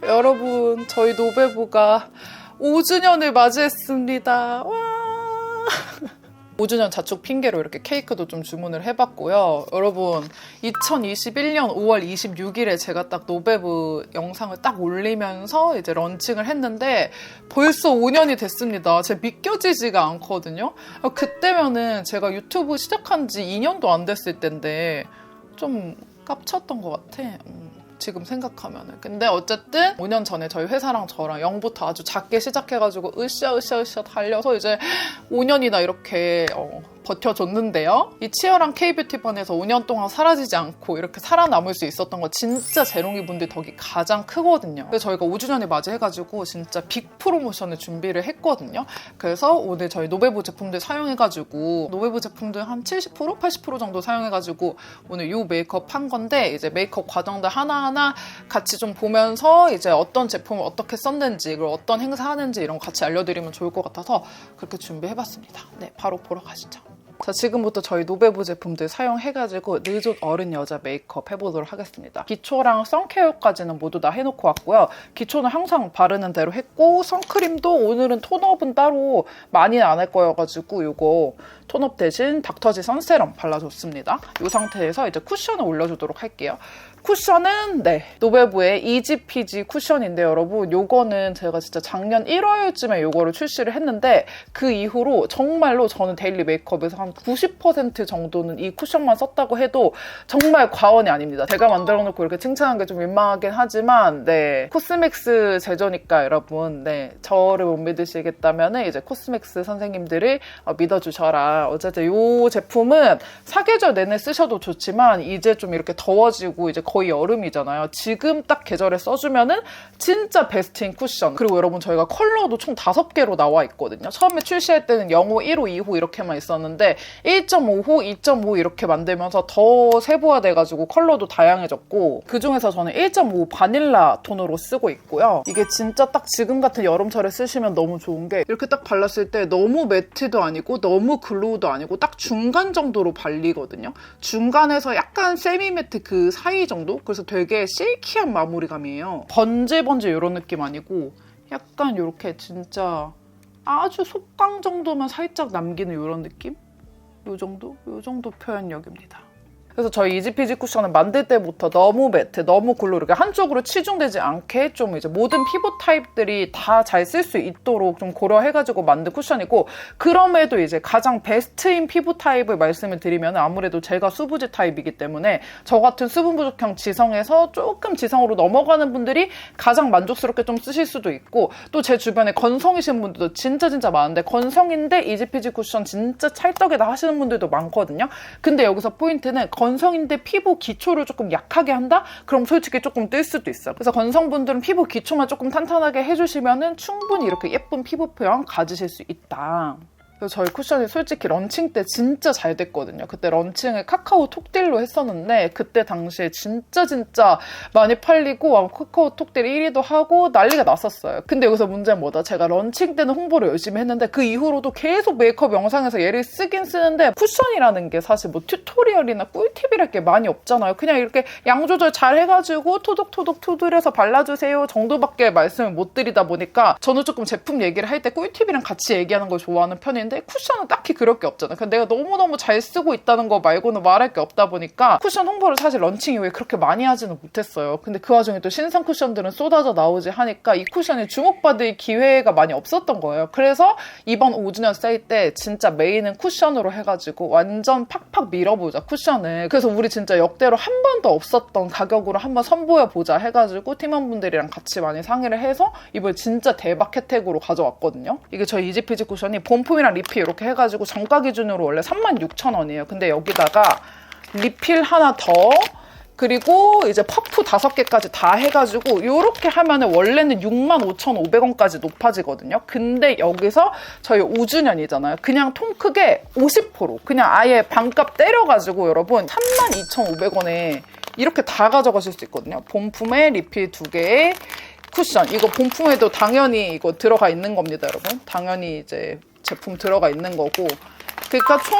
여러분, 저희 노베부가 5주년을 맞이했습니다. 와! 5주년 자축 핑계로 이렇게 케이크도 좀 주문을 해봤고요. 여러분, 2021년 5월 26일에 제가 딱 노베부 영상을 딱 올리면서 이제 런칭을 했는데 벌써 5년이 됐습니다. 제가 믿겨지지가 않거든요. 그때면은 제가 유튜브 시작한 지 2년도 안 됐을 텐데 좀 깝쳤던 것 같아. 지금 생각하면은. 근데 어쨌든 5년 전에 저희 회사랑 저랑 0부터 아주 작게 시작해가지고 으쌰 달려서 이제 5년이나 이렇게 버텨줬는데요. 이 치열한 K뷰티반에서 5년 동안 사라지지 않고 이렇게 살아남을 수 있었던 거 진짜 제롱이 분들 덕이 가장 크거든요. 그래서 저희가 5주년을 맞이해가지고 진짜 빅 프로모션을 준비를 했거든요. 그래서 오늘 저희 노베부 제품들 사용해가지고 노베부 제품들 한 70%? 80% 정도 사용해가지고 오늘 이 메이크업 한 건데 이제 메이크업 과정들 하나하나 같이 좀 보면서 이제 어떤 제품을 어떻게 썼는지 그리고 어떤 행사 하는지 이런 거 같이 알려드리면 좋을 것 같아서 그렇게 준비해봤습니다. 네, 바로 보러 가시죠. 자, 지금부터 저희 노베부 제품들 사용해가지고 늦은 어른 여자 메이크업 해보도록 하겠습니다. 기초랑 선케어까지는 모두 다 해놓고 왔고요. 기초는 항상 바르는 대로 했고 선크림도 오늘은 톤업은 따로 많이는 안 할 거여가지고 이거 톤업 대신 닥터지 선세럼 발라줬습니다. 이 상태에서 이제 쿠션을 올려주도록 할게요. 쿠션은 노베부의 이지피지 쿠션인데 여러분 요거는 제가 진짜 작년 1월쯤에 요거를 출시를 했는데 그 이후로 정말로 저는 데일리 메이크업에서 한 90% 정도는 이 쿠션만 썼다고 해도 정말 과언이 아닙니다. 제가 만들어 놓고 이렇게 칭찬한 게 좀 민망하긴 하지만 코스맥스 제조니까 여러분 저를 못 믿으시겠다면 이제 코스맥스 선생님들을 믿어주셔라. 어쨌든 이 제품은 사계절 내내 쓰셔도 좋지만 이제 좀 이렇게 더워지고 이제 거의 여름이잖아요. 지금 딱 계절에 써주면은 진짜 베스트인 쿠션. 그리고 여러분 저희가 컬러도 총 5개로 나와 있거든요. 처음에 출시할 때는 0호, 1호, 2호 이렇게만 있었는데 1.5호, 2.5 이렇게 만들면서 더 세부화돼가지고 컬러도 다양해졌고 그중에서 저는 1.5 바닐라 톤으로 쓰고 있고요. 이게 진짜 딱 지금 같은 여름철에 쓰시면 너무 좋은 게 이렇게 딱 발랐을 때 너무 매트도 아니고 너무 글로우도 아니고 딱 중간 정도로 발리거든요. 중간에서 약간 세미 매트 그 사이 정도? 그래서 되게 실키한 마무리감이에요. 번질번질 이런 느낌 아니고 약간 이렇게 진짜 아주 속광 정도만 살짝 남기는 이런 느낌? 요 정도 표현력입니다. 그래서 저희 이지피지 쿠션은 만들 때부터 너무 매트, 너무 글로 이렇게 한쪽으로 치중되지 않게 좀 이제 모든 피부 타입들이 다 잘 쓸 수 있도록 좀 고려해가지고 만든 쿠션이고 그럼에도 이제 가장 베스트인 피부 타입을 말씀을 드리면 아무래도 제가 수부지 타입이기 때문에 저 같은 수분 부족형 지성에서 조금 지성으로 넘어가는 분들이 가장 만족스럽게 좀 쓰실 수도 있고 또 제 주변에 건성이신 분들도 진짜 많은데 건성인데 이지피지 쿠션 진짜 찰떡이다 하시는 분들도 많거든요. 근데 여기서 포인트는 건성인데 피부 기초를 조금 약하게 한다? 그럼 솔직히 조금 뜰 수도 있어요. 그래서 건성분들은 피부 기초만 조금 탄탄하게 해주시면은 충분히 이렇게 예쁜 피부 표현 가지실 수 있다. 그래서 저희 쿠션이 솔직히 런칭 때 진짜 잘 됐거든요. 그때 런칭을 카카오 톡딜로 했었는데 그때 당시에 진짜 많이 팔리고 카카오 톡딜 1위도 하고 난리가 났었어요. 근데 여기서 문제는 뭐다? 제가 런칭 때는 홍보를 열심히 했는데 그 이후로도 계속 메이크업 영상에서 얘를 쓰긴 쓰는데 쿠션이라는 게 사실 뭐 튜토리얼이나 꿀팁이랄 게 많이 없잖아요. 그냥 이렇게 양 조절 잘 해가지고 토독토독 두드려서 발라주세요 정도밖에 말씀을 못 드리다 보니까 저는 조금 제품 얘기를 할 때 꿀팁이랑 같이 얘기하는 걸 좋아하는 편인데 쿠션은 딱히 그럴 게 없잖아요. 근데 내가 너무너무 잘 쓰고 있다는 거 말고는 말할 게 없다 보니까 쿠션 홍보를 사실 런칭 이후에 그렇게 많이 하지는 못했어요. 근데 그 와중에 또 신상 쿠션들은 쏟아져 나오지 하니까 이 쿠션이 주목받을 기회가 많이 없었던 거예요. 그래서 이번 5주년 세일 때 진짜 메인은 쿠션으로 해가지고 완전 팍팍 밀어보자 쿠션을. 그래서 우리 진짜 역대로 한 번도 없었던 가격으로 한번 선보여보자 해가지고 팀원분들이랑 같이 많이 상의를 해서 이번에 진짜 대박 혜택으로 가져왔거든요. 이게 저희 이지피지 쿠션이 본품이랑 리필 이렇게 해가지고 정가 기준으로 원래 36,000원이에요. 근데 여기다가 리필 하나 더 그리고 이제 퍼프 5개까지 다 해가지고 이렇게 하면은 원래는 65,500원까지 높아지거든요. 근데 여기서 저희 5주년이잖아요. 그냥 통 크게 50% 그냥 아예 반값 때려가지고 여러분 32,500원에 이렇게 다 가져가실 수 있거든요. 본품에 리필 2개에 쿠션. 이거 본품에도 당연히 이거 들어가 있는 겁니다, 여러분. 당연히 이제 제품 들어가 있는 거고. 그러니까 총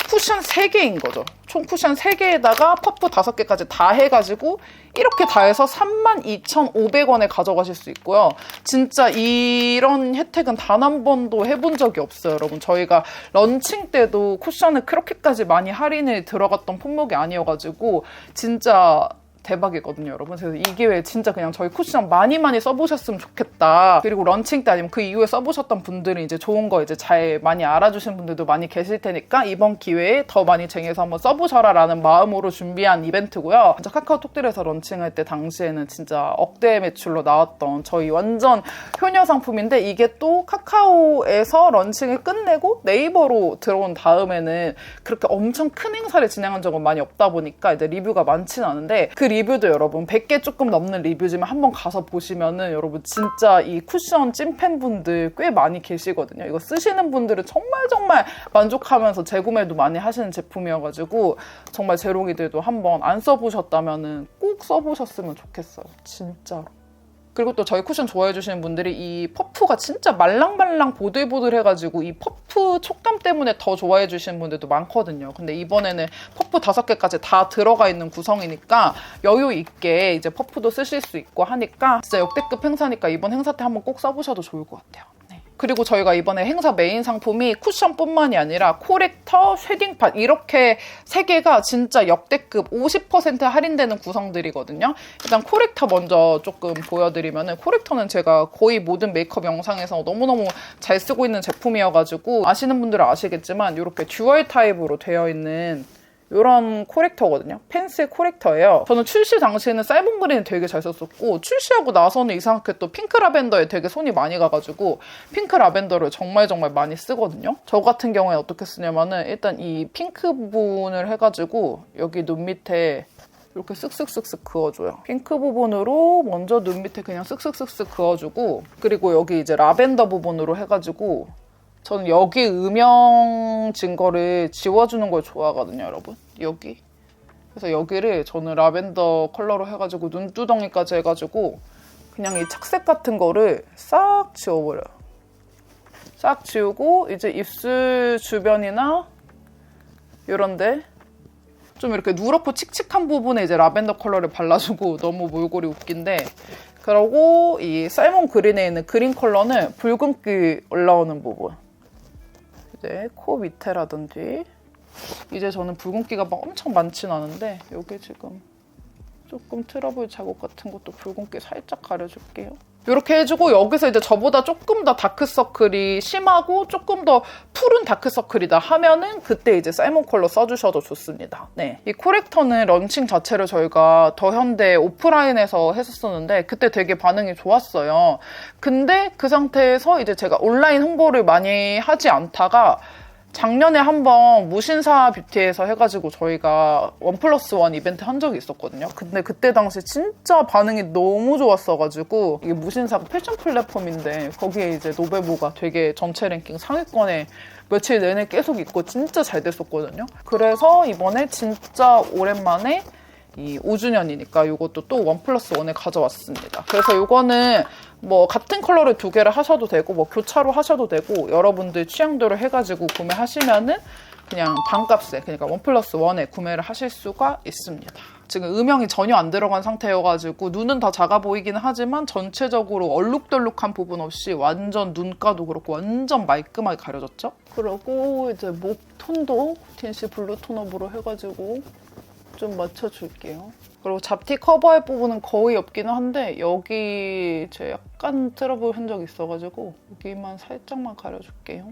쿠션 3개인 거죠. 총 쿠션 3개에다가 퍼프 5개까지 다 해가지고 이렇게 다 해서 32,500원에 가져가실 수 있고요. 진짜 이런 혜택은 단 한 번도 해본 적이 없어요, 여러분. 저희가 런칭 때도 쿠션을 그렇게까지 많이 할인이 들어갔던 품목이 아니어가지고 진짜 대박이거든요, 여러분. 그래서 이 기회에 진짜 그냥 저희 쿠션 많이 써보셨으면 좋겠다. 그리고 런칭 때 아니면 그 이후에 써보셨던 분들은 이제 좋은 거 이제 잘 많이 알아주신 분들도 많이 계실 테니까 이번 기회에 더 많이 쟁여서 한번 써보셔라 라는 마음으로 준비한 이벤트고요. 진짜 카카오톡들에서 런칭할 때 당시에는 진짜 억대 매출로 나왔던 저희 완전 효녀 상품인데 이게 또 카카오에서 런칭을 끝내고 네이버로 들어온 다음에는 그렇게 엄청 큰 행사를 진행한 적은 많이 없다 보니까 이제 리뷰가 많지는 않은데 그 리뷰도 여러분 100개 조금 넘는 리뷰지만 한번 가서 보시면은 여러분 진짜 이 쿠션 찐팬분들 꽤 많이 계시거든요. 이거 쓰시는 분들은 정말 만족하면서 재구매도 많이 하시는 제품이어가지고 정말 제롱이들도 한번 안 써보셨다면은 꼭 써보셨으면 좋겠어요. 진짜로. 그리고 또 저희 쿠션 좋아해 주시는 분들이 이 퍼프가 진짜 말랑말랑 보들보들해가지고 이 퍼프 촉감 때문에 더 좋아해 주시는 분들도 많거든요. 근데 이번에는 퍼프 5개까지 다 들어가 있는 구성이니까 여유 있게 이제 퍼프도 쓰실 수 있고 하니까 진짜 역대급 행사니까 이번 행사 때 한번 꼭 써보셔도 좋을 것 같아요. 네. 그리고 저희가 이번에 행사 메인 상품이 쿠션뿐만이 아니라 코렉터, 쉐딩팟 이렇게 3개가 진짜 역대급 50% 할인되는 구성들이거든요. 일단 코렉터 먼저 조금 보여드리면은 코렉터는 제가 거의 모든 메이크업 영상에서 너무너무 잘 쓰고 있는 제품이어가지고 아시는 분들은 아시겠지만 이렇게 듀얼 타입으로 되어 있는 이런 코렉터거든요. 펜슬 코렉터예요. 저는 출시 당시에는 쌀몬 그린을 되게 잘 썼었고 출시하고 나서는 이상하게 또 핑크 라벤더에 되게 손이 많이 가가지고 핑크 라벤더를 정말 많이 쓰거든요. 저 같은 경우에 어떻게 쓰냐면은 일단 이 핑크 부분을 해가지고 여기 눈 밑에 이렇게 쓱쓱쓱쓱 그어줘요. 핑크 부분으로 먼저 눈 밑에 그냥 쓱쓱쓱쓱 그어주고 그리고 여기 이제 라벤더 부분으로 해가지고 저는 여기 음영 증거를 지워주는 걸 좋아하거든요, 여러분. 여기. 그래서 여기를 저는 라벤더 컬러로 해가지고 눈두덩이까지 해가지고 그냥 이 착색 같은 거를 싹 지워버려요. 싹 지우고 이제 입술 주변이나 이런데 좀 이렇게 누렇고 칙칙한 부분에 이제 라벤더 컬러를 발라주고 너무 몰골이 웃긴데 그러고 이 쌀몬 그린에 있는 그린 컬러는 붉은기 올라오는 부분 이제 코 밑에라든지 이제 저는 붉은기가 막 엄청 많진 않은데 여기 지금 조금 트러블 자국 같은 것도 붉은기 살짝 가려줄게요. 이렇게 해주고 여기서 이제 저보다 조금 더 다크서클이 심하고 조금 더 푸른 다크서클이다 하면은 그때 이제 쌀몬 컬러 써주셔도 좋습니다. 네, 이 코렉터는 런칭 자체를 저희가 더현대 오프라인에서 했었었는데 그때 되게 반응이 좋았어요. 근데 그 상태에서 이제 제가 온라인 홍보를 많이 하지 않다가 작년에 한번 무신사 뷰티에서 해가지고 저희가 1+1 이벤트 한 적이 있었거든요. 근데 그때 당시 진짜 반응이 너무 좋았어가지고 이게 무신사가 패션 플랫폼인데 거기에 이제 노베보가 되게 전체 랭킹 상위권에 며칠 내내 계속 있고 진짜 잘 됐었거든요. 그래서 이번에 진짜 오랜만에 이 5주년이니까 이것도 또 1+1에 가져왔습니다. 그래서 이거는 뭐 같은 컬러를 2개를 하셔도 되고 뭐 교차로 하셔도 되고 여러분들 취향대로 해가지고 구매하시면은 그냥 반값에 그러니까 1+1에 구매를 하실 수가 있습니다. 지금 음영이 전혀 안 들어간 상태여가지고 눈은 다 작아 보이긴 하지만 전체적으로 얼룩덜룩한 부분 없이 완전 눈가도 그렇고 완전 말끔하게 가려졌죠? 그리고 이제 목 톤도 틴시 블루 톤업으로 해가지고 좀 맞춰줄게요. 그리고 잡티 커버할 부분은 거의 없기는 한데 여기 제 약간 트러블 흔적이 있어가지고 여기만 살짝만 가려줄게요.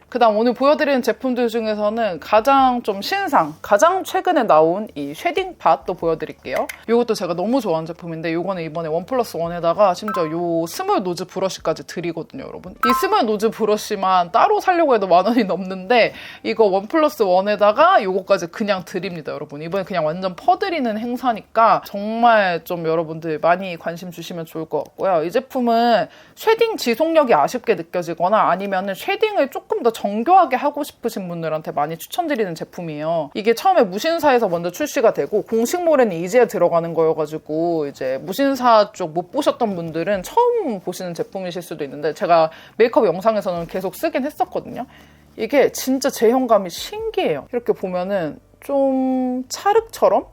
그 다음 오늘 보여드리는 제품들 중에서는 가장 좀 신상, 가장 최근에 나온 이 쉐딩팟도 보여드릴게요. 이것도 제가 너무 좋아하는 제품인데 이거는 이번에 1+1에다가 심지어 이 스몰 노즈 브러쉬까지 드리거든요, 여러분. 이 스몰 노즈 브러쉬만 따로 사려고 해도 10,000원이 넘는데 이거 1+1에다가 이거까지 그냥 드립니다, 여러분. 이번에 그냥 완전 퍼드리는 행사니까 정말 좀 여러분들 많이 관심 주시면 좋을 것 같고요. 이 제품은 쉐딩 지속력이 아쉽게 느껴지거나 아니면은 쉐딩을 조금 더 정교하게 하고 싶으신 분들한테 많이 추천드리는 제품이에요. 이게 처음에 무신사에서 먼저 출시가 되고 공식몰에는 이제 들어가는 거여가지고 이제 무신사 쪽 못 보셨던 분들은 처음 보시는 제품이실 수도 있는데 제가 메이크업 영상에서는 계속 쓰긴 했었거든요. 이게 진짜 제형감이 신기해요. 이렇게 보면은 좀 찰흙처럼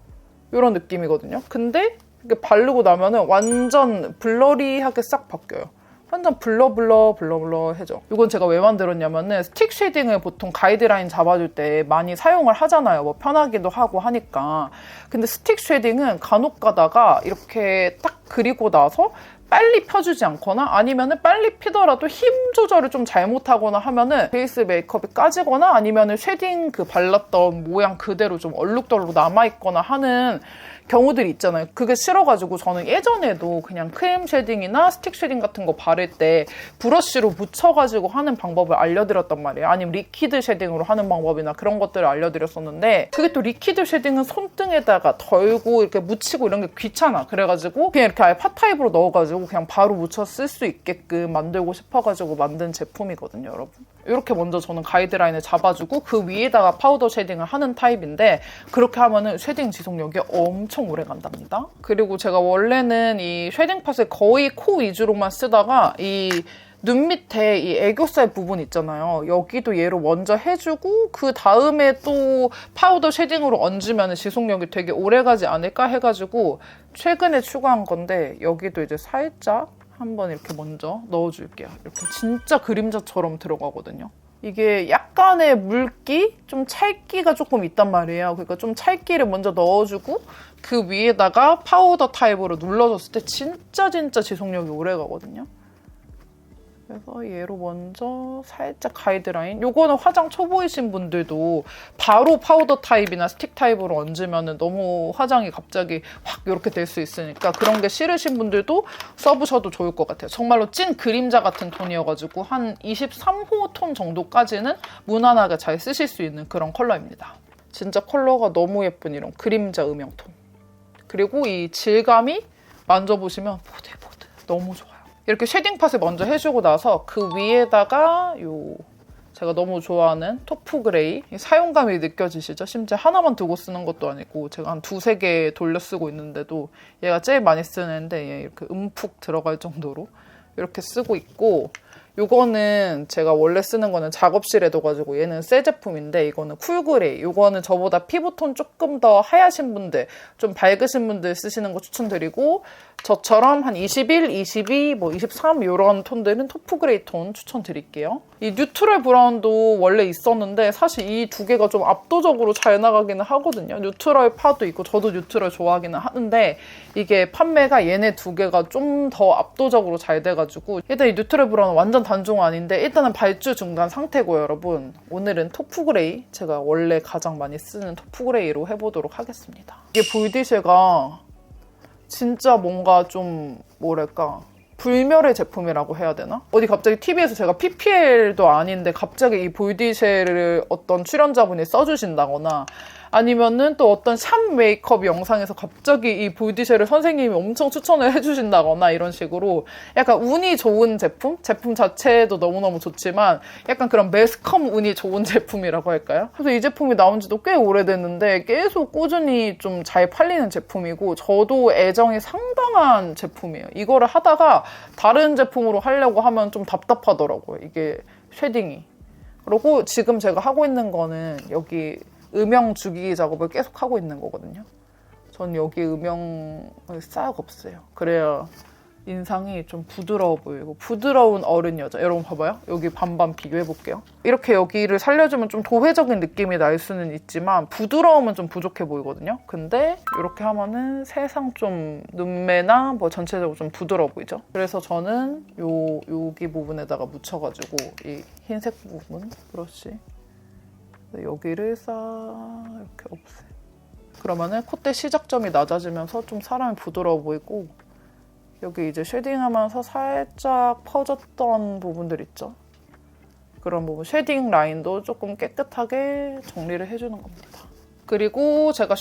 이런 느낌이거든요. 근데 이게 바르고 나면은 완전 블러리하게 싹 바뀌어요. 완전 블러블러해져. 이건 제가 왜 만들었냐면은 스틱 쉐딩을 보통 가이드라인 잡아줄 때 많이 사용을 하잖아요. 뭐 편하기도 하고 하니까. 근데 스틱 쉐딩은 간혹 가다가 이렇게 딱 그리고 나서 빨리 펴주지 않거나 아니면은 빨리 피더라도 힘 조절을 좀 잘못하거나 하면은 베이스 메이크업이 까지거나 아니면은 쉐딩 그 발랐던 모양 그대로 좀 얼룩덜룩 남아있거나 하는 경우들이 있잖아요. 그게 싫어가지고 저는 예전에도 그냥 크림 쉐딩이나 스틱 쉐딩 같은 거 바를 때 브러쉬로 묻혀가지고 하는 방법을 알려드렸단 말이에요. 아니면 리퀴드 쉐딩으로 하는 방법이나 그런 것들을 알려드렸었는데 그게 또 리퀴드 쉐딩은 손등에다가 덜고 이렇게 묻히고 이런 게 귀찮아. 그래가지고 그냥 이렇게 아예 팟타입으로 넣어가지고 그냥 바로 묻혀 쓸 수 있게끔 만들고 싶어가지고 만든 제품이거든요, 여러분. 이렇게 먼저 저는 가이드라인을 잡아주고 그 위에다가 파우더 쉐딩을 하는 타입인데 그렇게 하면은 쉐딩 지속력이 엄청 오래 간답니다. 그리고 제가 원래는 이 쉐딩 팟을 거의 코 위주로만 쓰다가 이 눈 밑에 이 애교살 부분 있잖아요. 여기도 얘로 먼저 해주고 그 다음에 또 파우더 쉐딩으로 얹으면 지속력이 되게 오래 가지 않을까 해가지고 최근에 추가한 건데 여기도 이제 살짝 한번 이렇게 먼저 넣어줄게요. 이렇게 진짜 그림자처럼 들어가거든요. 이게 약간의 물기, 좀 찰기가 조금 있단 말이에요. 그러니까 좀 찰기를 먼저 넣어주고 그 위에다가 파우더 타입으로 눌러줬을 때 진짜 지속력이 오래 가거든요. 그래서 얘로 먼저 살짝 가이드라인. 요거는 화장 초보이신 분들도 바로 파우더 타입이나 스틱 타입으로 얹으면 너무 화장이 갑자기 확 이렇게 될 수 있으니까 그런 게 싫으신 분들도 써보셔도 좋을 것 같아요. 정말로 찐 그림자 같은 톤이어가지고 한 23호 톤 정도까지는 무난하게 잘 쓰실 수 있는 그런 컬러입니다. 진짜 컬러가 너무 예쁜 이런 그림자 음영톤. 그리고 이 질감이 만져보시면 보들보들 너무 좋아요. 이렇게 쉐딩 팟을 먼저 해주고 나서 그 위에다가 제가 너무 좋아하는 토프 그레이 사용감이 느껴지시죠? 심지어 하나만 두고 쓰는 것도 아니고 제가 한 2-3개 돌려 쓰고 있는데도 얘가 제일 많이 쓰는데 얘 이렇게 움푹 들어갈 정도로 이렇게 쓰고 있고 요거는 제가 원래 쓰는 거는 작업실에 둬가지고 얘는 새 제품인데 이거는 쿨그레이. 요거는 저보다 피부톤 조금 더 하얗신 분들, 좀 밝으신 분들 쓰시는 거 추천드리고 저처럼 한 21, 22, 23 이런 톤들은 토프그레이 톤 추천드릴게요. 이 뉴트럴 브라운도 원래 있었는데 사실 이 두 개가 좀 압도적으로 잘 나가기는 하거든요. 뉴트럴 파도 있고 저도 뉴트럴 좋아하기는 하는데 이게 판매가 얘네 두 개가 좀 더 압도적으로 잘 돼가지고 일단 이 뉴트럴 브라운은 완전 단종 아닌데 일단은 발주 중단 상태고요, 여러분. 오늘은 토프그레이, 제가 원래 가장 많이 쓰는 토프그레이로 해보도록 하겠습니다. 이게 볼디쉐가 진짜 뭔가 좀 뭐랄까 불멸의 제품이라고 해야 되나? 어디 갑자기 TV에서 제가 PPL도 아닌데 갑자기 이 볼디쉐를 어떤 출연자분이 써주신다거나 아니면은 또 어떤 샵 메이크업 영상에서 갑자기 이 볼디쉐를 선생님이 엄청 추천을 해주신다거나 이런 식으로 약간 운이 좋은 제품 자체도 너무너무 좋지만 약간 그런 매스컴 운이 좋은 제품이라고 할까요? 그래서 이 제품이 나온 지도 꽤 오래됐는데 계속 꾸준히 좀 잘 팔리는 제품이고 저도 애정이 상당한 제품이에요. 이거를 하다가 다른 제품으로 하려고 하면 좀 답답하더라고요. 이게 쉐딩이. 그리고 지금 제가 하고 있는 거는 여기 음영 주기 작업을 계속 하고 있는 거거든요. 전 여기 음영을 싹 없애요. 그래야 인상이 좀 부드러워 보이고 부드러운 어른 여자. 여러분 봐봐요. 여기 반반 비교해볼게요. 이렇게 여기를 살려주면 좀 도회적인 느낌이 날 수는 있지만 부드러움은 좀 부족해 보이거든요. 근데 이렇게 하면은 세상 좀 눈매나 뭐 전체적으로 좀 부드러워 보이죠. 그래서 저는 여기 부분에다가 묻혀가지고 이 흰색 부분 브러쉬 여기를 싹 이렇게 없애. 그러면은 콧대 시작점이 낮아지면서 좀 사람이 부드러워 보이고 여기 이제 쉐딩하면서 살짝 퍼졌던 부분들 있죠? 그런 부분 쉐딩 라인도 조금 깨끗하게 정리를 해주는 겁니다. 그리고 제가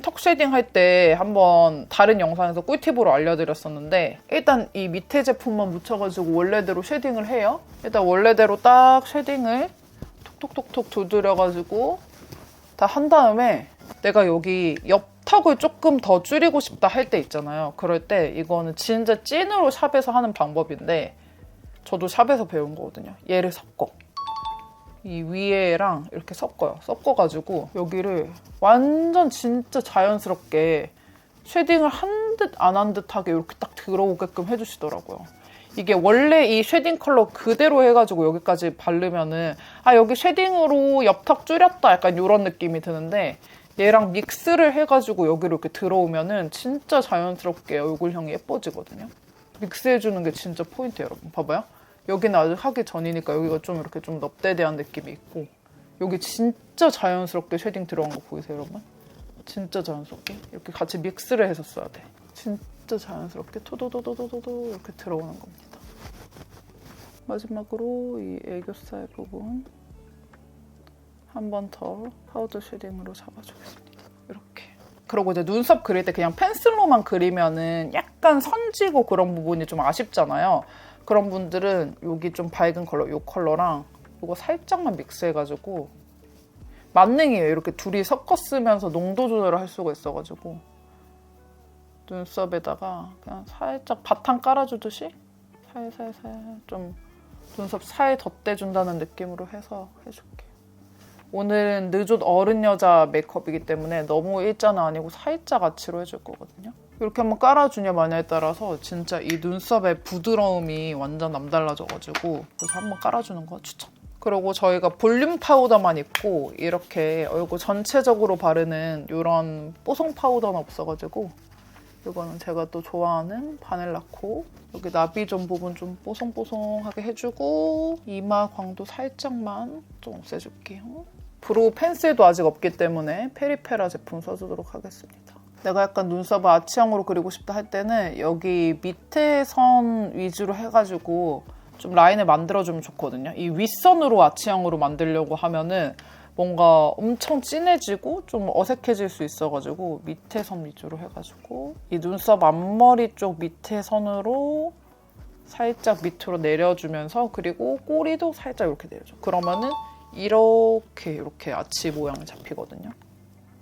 턱 쉐딩 할 때 한번 다른 영상에서 꿀팁으로 알려드렸었는데 일단 이 밑에 제품만 묻혀가지고 원래대로 쉐딩을 해요. 일단 원래대로 딱 쉐딩을 톡톡톡톡 두드려가지고 다 한 다음에 내가 여기 옆 턱을 조금 더 줄이고 싶다 할 때 있잖아요. 그럴 때 이거는 진짜 찐으로 샵에서 하는 방법인데 저도 샵에서 배운 거거든요. 얘를 섞어. 이 위에랑 이렇게 섞어요. 섞어가지고 여기를 완전 진짜 자연스럽게 쉐딩을 한 듯 안 한 듯하게 이렇게 딱 들어오게끔 해주시더라고요. 이게 원래 이 쉐딩 컬러 그대로 해가지고 여기까지 바르면은 아 여기 쉐딩으로 옆턱 줄였다 약간 이런 느낌이 드는데 얘랑 믹스를 해가지고 여기로 이렇게 들어오면은 진짜 자연스럽게 얼굴형이 예뻐지거든요. 믹스해주는 게 진짜 포인트예요, 여러분. 봐봐요. 여기는 아직 하기 전이니까 여기가 좀 이렇게 좀 넙대대한 느낌이 있고 여기 진짜 자연스럽게 쉐딩 들어간 거 보이세요, 여러분? 진짜 자연스럽게 이렇게 같이 믹스를 해서 써야 돼. 진짜 자연스럽게 토도도도도도 이렇게 들어오는 겁니다. 마지막으로 이 애교살 부분 한 번 더 파우더 쉐딩으로 잡아주겠습니다. 이렇게. 그리고 이제 눈썹 그릴 때 그냥 펜슬로만 그리면은 약간 선지고 그런 부분이 좀 아쉽잖아요. 그런 분들은 여기 좀 밝은 컬러, 이 컬러랑 이거 살짝만 믹스해가지고 만능이에요. 이렇게 둘이 섞어 쓰면서 농도 조절을 할 수가 있어가지고 눈썹에다가 그냥 살짝 바탕 깔아주듯이 살살살 좀 눈썹 살 덧대준다는 느낌으로 해서 해줄게요. 오늘은 늦옷 어른 여자 메이크업이기 때문에 너무 일자는 아니고 살짝 아치로 해줄 거거든요. 이렇게 한번 깔아주냐 마냐에 따라서 진짜 이 눈썹의 부드러움이 완전 남달라져가지고 그래서 한번 깔아주는 거 추천. 그리고 저희가 볼륨 파우더만 있고 이렇게 얼굴 전체적으로 바르는 이런 뽀송 파우더는 없어가지고 이거는 제가 또 좋아하는 바닐라코 여기 나비존 부분 좀 뽀송뽀송하게 해주고 이마 광도 살짝만 좀 없애줄게요. 브로우 펜슬도 아직 없기 때문에 페리페라 제품 써주도록 하겠습니다. 내가 약간 눈썹을 아치형으로 그리고 싶다 할 때는 여기 밑에 선 위주로 해가지고 좀 라인을 만들어주면 좋거든요. 이 윗선으로 아치형으로 만들려고 하면은 뭔가 엄청 진해지고 좀 어색해질 수 있어가지고 밑에 선 위주로 해가지고 이 눈썹 앞머리 쪽 밑에 선으로 살짝 밑으로 내려주면서 그리고 꼬리도 살짝 이렇게 내려줘. 그러면은 이렇게 아치 모양이 잡히거든요.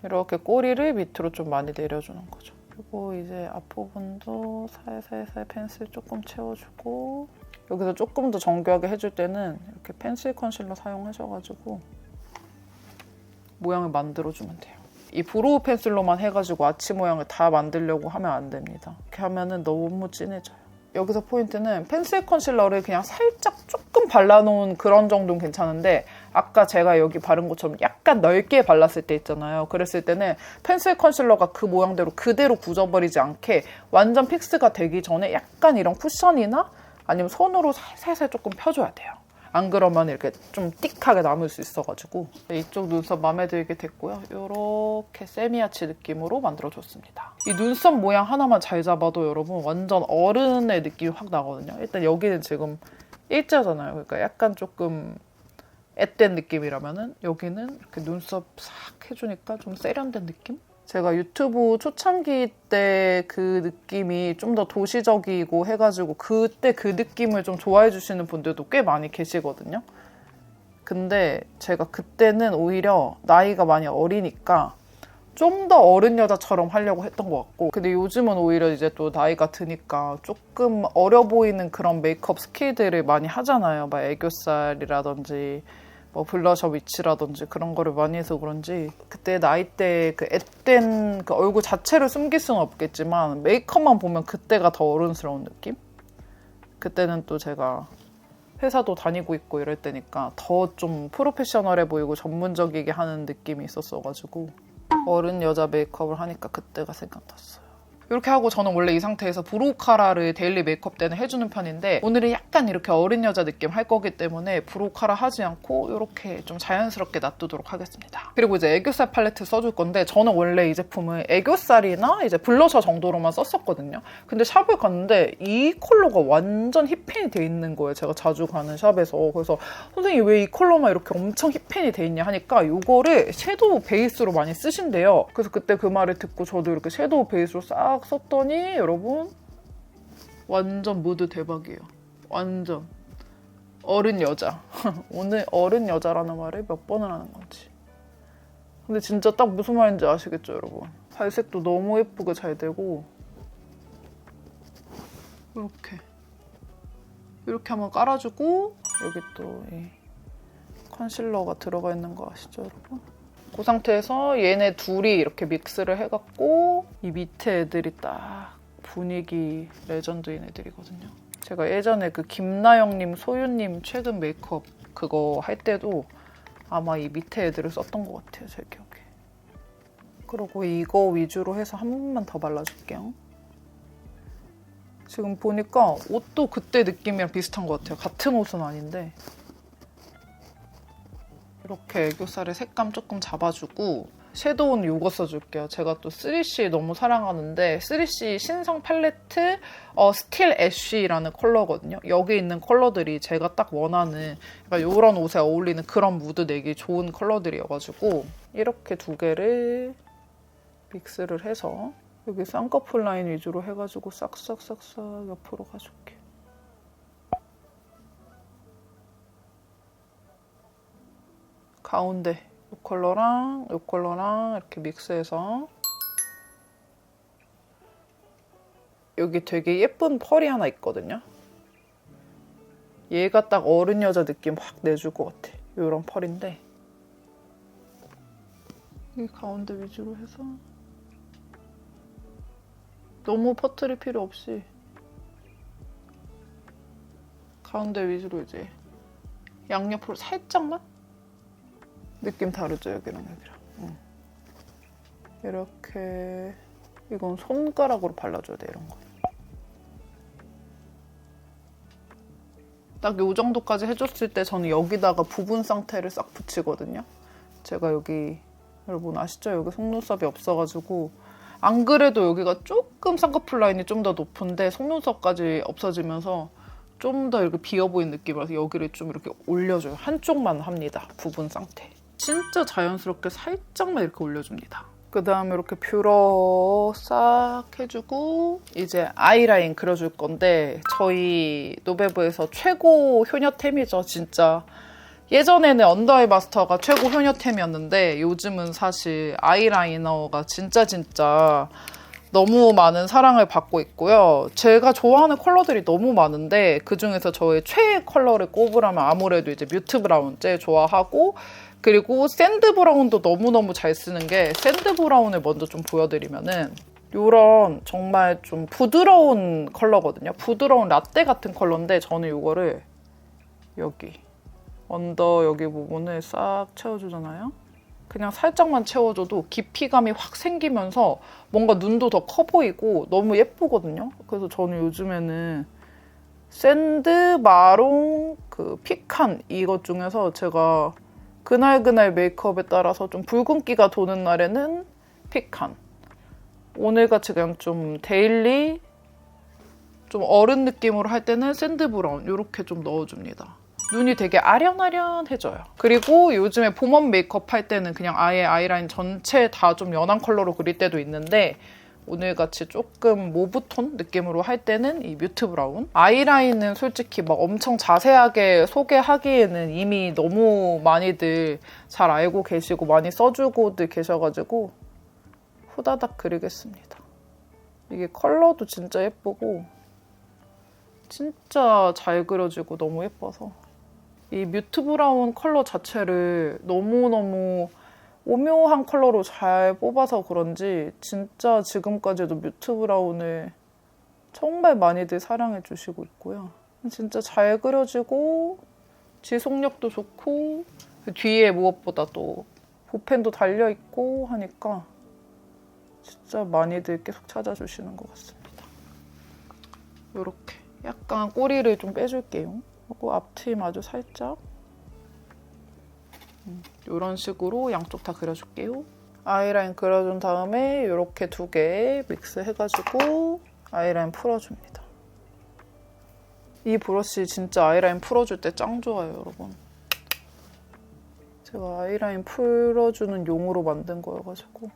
이렇게 꼬리를 밑으로 좀 많이 내려주는 거죠. 그리고 이제 앞부분도 살살살 펜슬 조금 채워주고 여기서 조금 더 정교하게 해줄 때는 이렇게 펜슬 컨실러 사용하셔가지고 모양을 만들어주면 돼요. 이 브로우 펜슬로만 해가지고 아치 모양을 다 만들려고 하면 안 됩니다. 이렇게 하면은 너무 진해져요. 여기서 포인트는 펜슬 컨실러를 그냥 살짝 조금 발라놓은 그런 정도는 괜찮은데 아까 제가 여기 바른 것처럼 약간 넓게 발랐을 때 있잖아요. 그랬을 때는 펜슬 컨실러가 그 모양대로 그대로 굳어버리지 않게 완전 픽스가 되기 전에 약간 이런 쿠션이나 아니면 손으로 살살 조금 펴줘야 돼요. 안 그러면 이렇게 좀 띡하게 남을 수 있어가지고 이쪽 눈썹 마음에 들게 됐고요. 이렇게 세미아치 느낌으로 만들어줬습니다. 이 눈썹 모양 하나만 잘 잡아도 여러분 완전 어른의 느낌이 확 나거든요. 일단 여기는 지금 일자잖아요. 그러니까 약간 조금 앳된 느낌이라면은 여기는 이렇게 눈썹 싹 해주니까 좀 세련된 느낌? 제가 유튜브 초창기 때 그 느낌이 좀 더 도시적이고 해가지고 그때 그 느낌을 좀 좋아해 주시는 분들도 꽤 많이 계시거든요. 근데 제가 그때는 오히려 나이가 많이 어리니까 좀 더 어른 여자처럼 하려고 했던 것 같고 근데 요즘은 오히려 이제 또 나이가 드니까 조금 어려 보이는 그런 메이크업 스킬들을 많이 하잖아요. 막 애교살이라든지 뭐 블러셔 위치라든지 그런 거를 많이 해서 그런지 그때 나이대 그 앳된 그 얼굴 자체를 숨길 수는 없겠지만 메이크업만 보면 그때가 더 어른스러운 느낌? 그때는 또 제가 회사도 다니고 있고 이럴 때니까 더 좀 프로페셔널해 보이고 전문적이게 하는 느낌이 있었어가지고 어른 여자 메이크업을 하니까 그때가 생각났어요. 이렇게 하고 저는 원래 이 상태에서 브로우 카라를 데일리 메이크업 때는 해주는 편인데 오늘은 약간 이렇게 어린 여자 느낌 할 거기 때문에 브로우 카라 하지 않고 이렇게 좀 자연스럽게 놔두도록 하겠습니다. 그리고 이제 애교살 팔레트 써줄 건데 저는 원래 이 제품을 애교살이나 이제 블러셔 정도로만 썼었거든요. 근데 샵을 갔는데 이 컬러가 완전 힙펜이 돼 있는 거예요. 제가 자주 가는 샵에서. 그래서 선생님 왜 이 컬러만 이렇게 엄청 힙펜이 돼 있냐 하니까 이거를 섀도우 베이스로 많이 쓰신대요. 그래서 그때 그 말을 듣고 저도 이렇게 섀도우 베이스로 싹 썼더니 여러분 완전 무드 대박이에요. 완전 어른 여자. 오늘 어른 여자라는 말을 몇 번을 하는 건지. 근데 진짜 딱 무슨 말인지 아시겠죠 여러분? 발색도 너무 예쁘게 잘 되고 이렇게 한번 깔아주고 여기 또 이 컨실러가 들어가 있는 거 아시죠, 여러분? 그 상태에서 얘네 둘이 이렇게 믹스를 해갖고 이 밑에 애들이 딱 분위기 레전드인 애들이거든요. 제가 예전에 그 김나영님, 소유님 최근 메이크업 그거 할 때도 아마 이 밑에 애들을 썼던 것 같아요, 제 기억에. 그리고 이거 위주로 해서 한 번만 더 발라줄게요. 지금 보니까 옷도 그때 느낌이랑 비슷한 것 같아요. 같은 옷은 아닌데. 이렇게 애교살에 색감 조금 잡아주고 섀도우는 이거 써줄게요. 제가 또 3C 너무 사랑하는데 3C 신상 팔레트 스틸 애쉬라는 컬러거든요. 여기 있는 컬러들이 제가 딱 원하는 약간 이런 옷에 어울리는 그런 무드 내기 좋은 컬러들이어가지고 이렇게 두 개를 믹스를 해서 여기 쌍꺼풀 라인 위주로 해가지고 싹싹싹싹 옆으로 가줄게. 가운데 이 컬러랑 이 컬러랑 이렇게 믹스해서 여기 되게 예쁜 펄이 하나 있거든요. 얘가 딱 어른 여자 느낌 확 내줄 것 같아. 이런 펄인데 이 가운데 위주로 해서 너무 퍼트릴 필요 없이 가운데 위주로 이제 양옆으로 살짝만 느낌 다르죠, 여기랑 여기랑. 이렇게 이건 손가락으로 발라줘야 돼, 이런 거. 딱 이 정도까지 해줬을 때 저는 여기다가 부분 쌍태를 싹 붙이거든요. 제가 여기 여러분 아시죠? 여기 속눈썹이 없어가지고 안 그래도 여기가 조금 쌍꺼풀 라인이 좀 더 높은데 속눈썹까지 없어지면서 좀 더 이렇게 비어 보이는 느낌이라서 여기를 좀 이렇게 올려줘요. 한쪽만 합니다. 부분 쌍태. 진짜 자연스럽게 살짝만 이렇게 올려줍니다. 그 다음에 이렇게 뷰러 싹 해주고 이제 아이라인 그려줄 건데 저희 노베브에서 최고 효녀템이죠, 진짜. 예전에는 언더아이 마스터가 최고 효녀템이었는데 요즘은 사실 아이라이너가 진짜 너무 많은 사랑을 받고 있고요. 제가 좋아하는 컬러들이 너무 많은데 그중에서 저의 최애 컬러를 꼽으라면 아무래도 이제 뮤트 브라운 제일 좋아하고 그리고 샌드 브라운도 너무너무 잘 쓰는 게 샌드 브라운을 먼저 좀 보여드리면은 이런 정말 좀 부드러운 컬러거든요. 부드러운 라떼 같은 컬러인데 저는 이거를 여기 언더 여기 부분을 싹 채워주잖아요. 그냥 살짝만 채워줘도 깊이감이 확 생기면서 뭔가 눈도 더 커 보이고 너무 예쁘거든요. 그래서 저는 요즘에는 샌드, 마롱, 그 피칸 이것 중에서 제가 그날 메이크업에 따라서 좀 붉은기가 도는 날에는 피칸, 오늘같이 그냥 좀 데일리, 좀 어른 느낌으로 할 때는 샌드 브라운 이렇게 좀 넣어줍니다. 눈이 되게 아련아련해져요. 그리고 요즘에 봄웜 메이크업 할 때는 그냥 아예 아이라인 전체 다 좀 연한 컬러로 그릴 때도 있는데 오늘같이 조금 모브톤 느낌으로 할 때는 이 뮤트 브라운. 아이라인은 솔직히 막 엄청 자세하게 소개하기에는 이미 너무 많이들 잘 알고 계시고 많이 써주고들 계셔가지고 후다닥 그리겠습니다. 이게 컬러도 진짜 예쁘고 진짜 잘 그려지고 너무 예뻐서 이 뮤트 브라운 컬러 자체를 너무너무 오묘한 컬러로 잘 뽑아서 그런지 진짜 지금까지도 뮤트 브라운을 정말 많이들 사랑해 주시고 있고요. 진짜 잘 그려지고 지속력도 좋고 뒤에 무엇보다 또 붓펜도 달려있고 하니까 진짜 많이들 계속 찾아주시는 것 같습니다. 이렇게 약간 꼬리를 좀 빼줄게요. 그리고 앞트임 아주 살짝 이런 식으로 양쪽 다 그려줄게요. 아이라인 그려준 다음에 이렇게 두 개 믹스해가지고 아이라인 풀어줍니다. 이 브러쉬 진짜 아이라인 풀어줄 때 짱 좋아요, 여러분. 제가 아이라인 풀어주는 용으로 만든 거여가지고.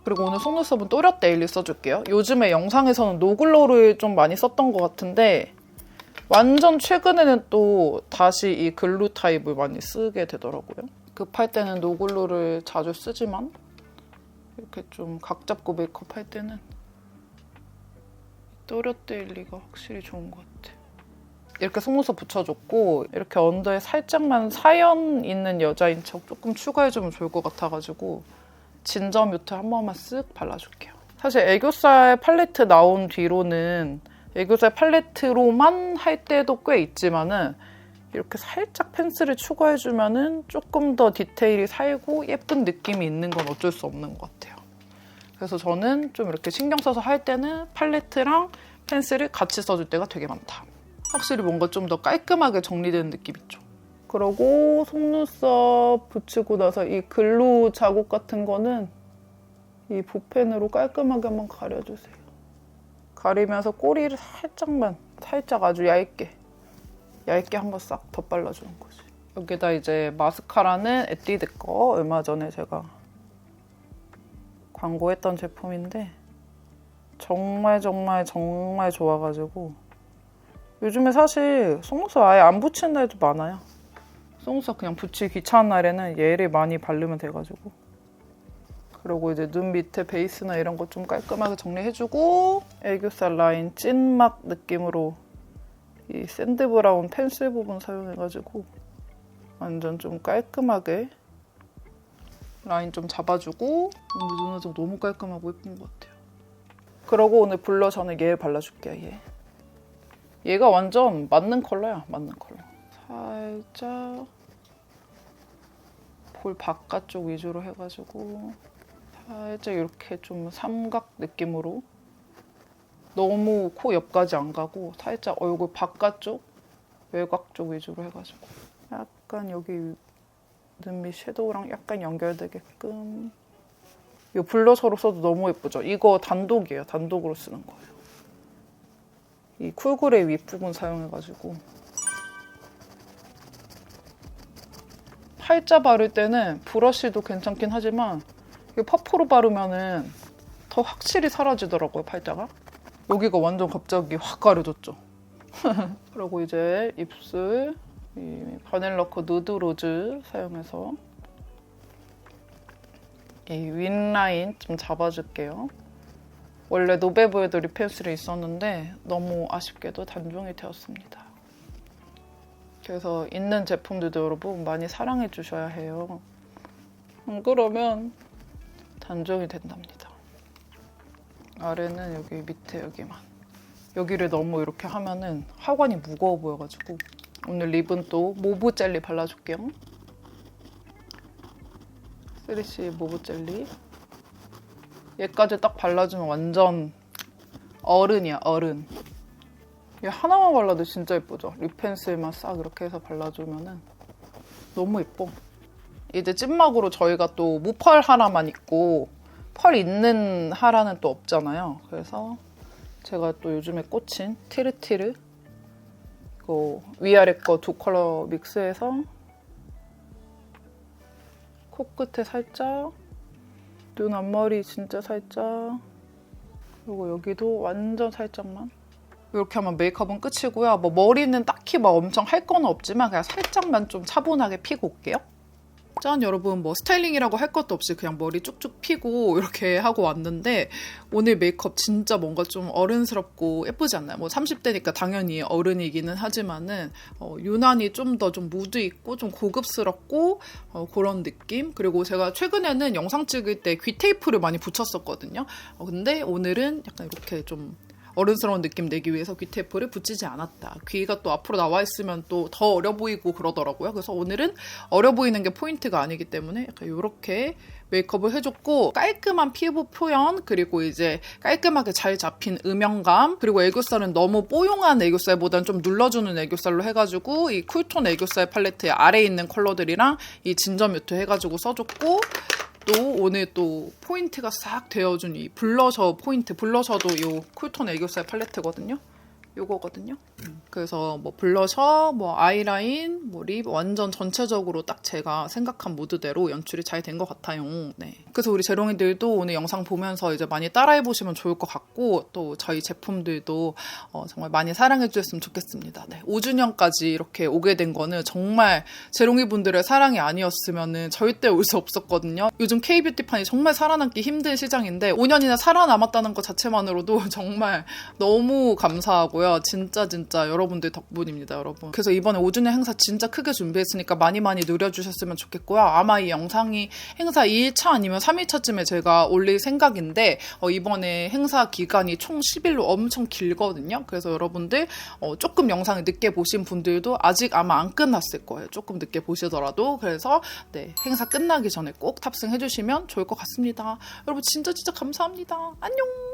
그리고 오늘 속눈썹은 또렷 데일리 써줄게요. 요즘에 영상에서는 노글로를 좀 많이 썼던 것 같은데 완전 최근에는 또 다시 이 글루 타입을 많이 쓰게 되더라고요. 급할 때는 노글루를 자주 쓰지만 이렇게 좀 각 잡고 메이크업 할 때는 또렷 데일리가 확실히 좋은 것 같아요. 이렇게 속눈썹 붙여줬고 이렇게 언더에 살짝만 사연 있는 여자인 척 조금 추가해주면 좋을 것 같아가지고 진저 뮤트 한 번만 쓱 발라줄게요. 사실 애교살 팔레트 나온 뒤로는 애교살 팔레트로만 할 때도 꽤 있지만은 이렇게 살짝 펜슬을 추가해주면은 조금 더 디테일이 살고 예쁜 느낌이 있는 건 어쩔 수 없는 것 같아요. 그래서 저는 좀 이렇게 신경 써서 할 때는 팔레트랑 펜슬을 같이 써줄 때가 되게 많다. 확실히 뭔가 좀 더 깔끔하게 정리되는 느낌 있죠. 그러고 속눈썹 붙이고 나서 이 글루 자국 같은 거는 이 붓펜으로 깔끔하게 한번 가려주세요. 가리면서 꼬리를 살짝 아주 얇게 한번 싹 덧발라주는 거지. 여기다 이제 마스카라는 에뛰드 거 얼마 전에 제가 광고했던 제품인데 정말 좋아가지고 요즘에 사실 속눈썹 아예 안 붙이는 날도 많아요. 속눈썹 그냥 붙이기 귀찮은 날에는 얘를 많이 바르면 돼가지고. 그리고 이제 눈 밑에 베이스나 이런 거 좀 깔끔하게 정리해주고 애교살 라인 찐막 느낌으로 이 샌드 브라운 펜슬 부분 사용해가지고 완전 좀 깔끔하게 라인 좀 잡아주고 눈화장 너무 깔끔하고 예쁜 것 같아요. 그러고 오늘 블러셔는 얘를 발라줄게요. 얘가 완전 맞는 컬러야. 맞는 컬러. 살짝 볼 바깥쪽 위주로 해가지고 살짝 이렇게 좀 삼각 느낌으로 너무 코 옆까지 안 가고 살짝 얼굴 바깥쪽 외곽 쪽 위주로 해가지고 약간 여기 눈 밑 섀도우랑 약간 연결되게끔 이 블러셔로 써도 너무 예쁘죠? 이거 단독이에요. 단독으로 쓰는 거예요. 이 쿨그레이 윗부분 사용해가지고 팔자 바를 때는 브러쉬도 괜찮긴 하지만 이 퍼프로 바르면은 더 확실히 사라지더라고요, 팔자가. 여기가 완전 갑자기 확 가려졌죠. 그리고 이제 입술 이 바닐라코 누드 로즈 사용해서 이 윗라인 좀 잡아줄게요. 원래 노베브에도 립 펜슬이 있었는데 너무 아쉽게도 단종이 되었습니다. 그래서 있는 제품들도 여러분 많이 사랑해 주셔야 해요. 안 그러면 단종이 된답니다. 아래는 여기 밑에 여기만. 여기를 너무 이렇게 하면은 하관이 무거워 보여가지고 오늘 립은 또 모브 젤리 발라줄게요. 3C 모브 젤리. 얘까지 딱 발라주면 완전 어른이야, 어른. 얘 하나만 발라도 진짜 예쁘죠? 립 펜슬만 싹 이렇게 해서 발라주면은 너무 예뻐. 이제 찐막으로 저희가 또 무펄 하나만 있고 펄 있는 하라는 또 없잖아요. 그래서 제가 또 요즘에 꽂힌 티르티르 이거 위아래 거 두 컬러 믹스해서 코끝에 살짝 눈 앞머리 진짜 살짝 그리고 여기도 완전 살짝만 이렇게 하면 메이크업은 끝이고요. 뭐 머리는 딱히 막 엄청 할 건 없지만 그냥 살짝만 좀 차분하게 피고 올게요. 짠 여러분 뭐 스타일링이라고 할 것도 없이 그냥 머리 쭉쭉 피고 이렇게 하고 왔는데 오늘 메이크업 진짜 뭔가 좀 어른스럽고 예쁘지 않나요? 뭐 30대니까 당연히 어른이기는 하지만은 유난히 좀 더 좀 무드 있고 좀 고급스럽고 그런 느낌? 그리고 제가 최근에는 영상 찍을 때 귀 테이프를 많이 붙였었거든요. 근데 오늘은 약간 이렇게 좀 어른스러운 느낌 내기 위해서 귀 테이프를 붙이지 않았다. 귀가 또 앞으로 나와 있으면 또 더 어려 보이고 그러더라고요. 그래서 오늘은 어려 보이는 게 포인트가 아니기 때문에 약간 이렇게 메이크업을 해줬고 깔끔한 피부 표현 그리고 이제 깔끔하게 잘 잡힌 음영감 그리고 애교살은 너무 뽀용한 애교살보다는 좀 눌러주는 애교살로 해가지고 이 쿨톤 애교살 팔레트의 아래에 있는 컬러들이랑 이 진저 뮤트 해가지고 써줬고 또 오늘 또 포인트가 싹 되어준 이 블러셔 포인트 블러셔도 이 쿨톤 애교살 팔레트거든요. 요거거든요. 그래서 뭐 블러셔, 뭐 아이라인, 뭐 립 완전 전체적으로 딱 제가 생각한 무드대로 연출이 잘 된 것 같아요. 네. 그래서 우리 재롱이들도 오늘 영상 보면서 이제 많이 따라해보시면 좋을 것 같고 또 저희 제품들도 정말 많이 사랑해 주셨으면 좋겠습니다. 네. 5주년까지 이렇게 오게 된 거는 정말 재롱이 분들의 사랑이 아니었으면 절대 올 수 없었거든요. 요즘 K뷰티판이 정말 살아남기 힘든 시장인데 5년이나 살아남았다는 것 자체만으로도 정말 너무 감사하고요. 있고요. 진짜 여러분들 덕분입니다, 여러분. 그래서 이번에 5주년 행사 진짜 크게 준비했으니까 많이 누려주셨으면 좋겠고요. 아마 이 영상이 행사 2일차 아니면 3일차쯤에 제가 올릴 생각인데 이번에 행사 기간이 총 10일로 엄청 길거든요. 그래서 여러분들 조금 영상을 늦게 보신 분들도 아직 아마 안 끝났을 거예요. 조금 늦게 보시더라도. 그래서 네, 행사 끝나기 전에 꼭 탑승해주시면 좋을 것 같습니다. 여러분 진짜 감사합니다. 안녕.